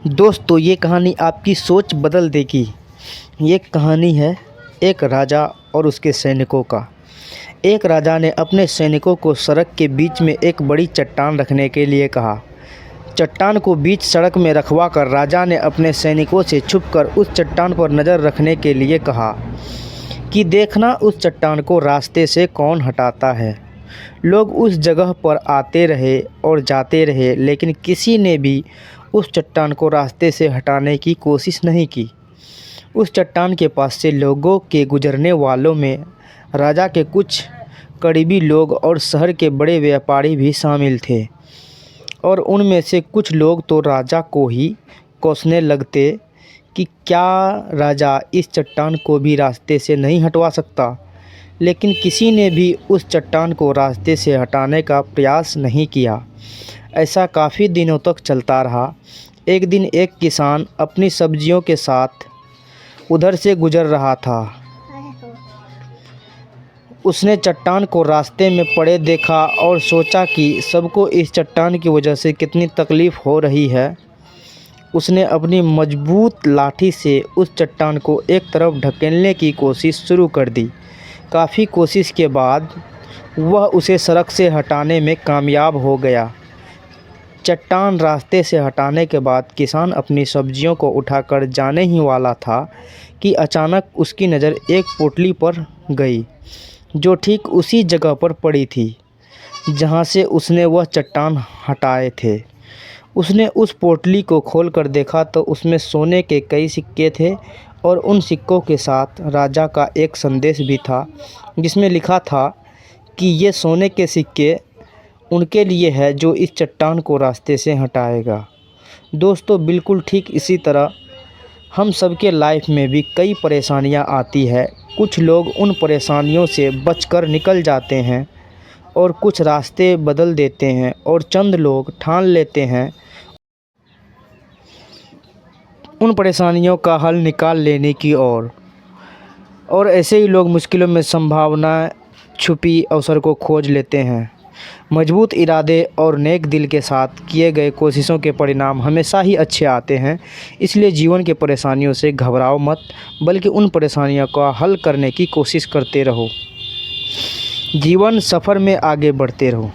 दोस्तों ये कहानी आपकी सोच बदल देगी। ये कहानी है एक राजा और उसके सैनिकों का। एक राजा ने अपने सैनिकों को सड़क के बीच में एक बड़ी चट्टान रखने के लिए कहा। चट्टान को बीच सड़क में रखवा कर राजा ने अपने सैनिकों से छुपकर उस चट्टान पर नज़र रखने के लिए कहा कि देखना उस चट्टान को रास्ते से कौन हटाता है। लोग उस जगह पर आते रहे और जाते रहे, लेकिन किसी ने भी उस चट्टान को रास्ते से हटाने की कोशिश नहीं की। उस चट्टान के पास से लोगों के गुजरने वालों में राजा के कुछ करीबी लोग और शहर के बड़े व्यापारी भी शामिल थे, और उनमें से कुछ लोग तो राजा को ही कोसने लगते कि क्या राजा इस चट्टान को भी रास्ते से नहीं हटवा सकता। लेकिन किसी ने भी उस चट्टान को रास्ते से हटाने का प्रयास नहीं किया। ऐसा काफ़ी दिनों तक चलता रहा। एक दिन एक किसान अपनी सब्जियों के साथ उधर से गुजर रहा था। उसने चट्टान को रास्ते में पड़े देखा और सोचा कि सबको इस चट्टान की वजह से कितनी तकलीफ़ हो रही है। उसने अपनी मजबूत लाठी से उस चट्टान को एक तरफ ढकेलने की कोशिश शुरू कर दी। काफ़ी कोशिश के बाद वह उसे सड़क से हटाने में कामयाब हो गया। चट्टान रास्ते से हटाने के बाद किसान अपनी सब्जियों को उठाकर जाने ही वाला था कि अचानक उसकी नज़र एक पोटली पर गई, जो ठीक उसी जगह पर पड़ी थी जहां से उसने वह चट्टान हटाए थे। उसने उस पोटली को खोलकर देखा तो उसमें सोने के कई सिक्के थे, और उन सिक्कों के साथ राजा का एक संदेश भी था, जिसमें लिखा था कि ये सोने के सिक्के उनके लिए है जो इस चट्टान को रास्ते से हटाएगा। दोस्तों बिल्कुल ठीक इसी तरह हम सबके लाइफ में भी कई परेशानियां आती है। कुछ लोग उन परेशानियों से बचकर निकल जाते हैं और कुछ रास्ते बदल देते हैं, और चंद लोग ठान लेते हैं उन परेशानियों का हल निकाल लेने की और ऐसे ही लोग मुश्किलों में संभावना छुपी अवसर को खोज लेते हैं। मजबूत इरादे और नेक दिल के साथ किए गए कोशिशों के परिणाम हमेशा ही अच्छे आते हैं। इसलिए जीवन के परेशानियों से घबराओ मत, बल्कि उन परेशानियों का हल करने की कोशिश करते रहो। जीवन सफ़र में आगे बढ़ते रहो।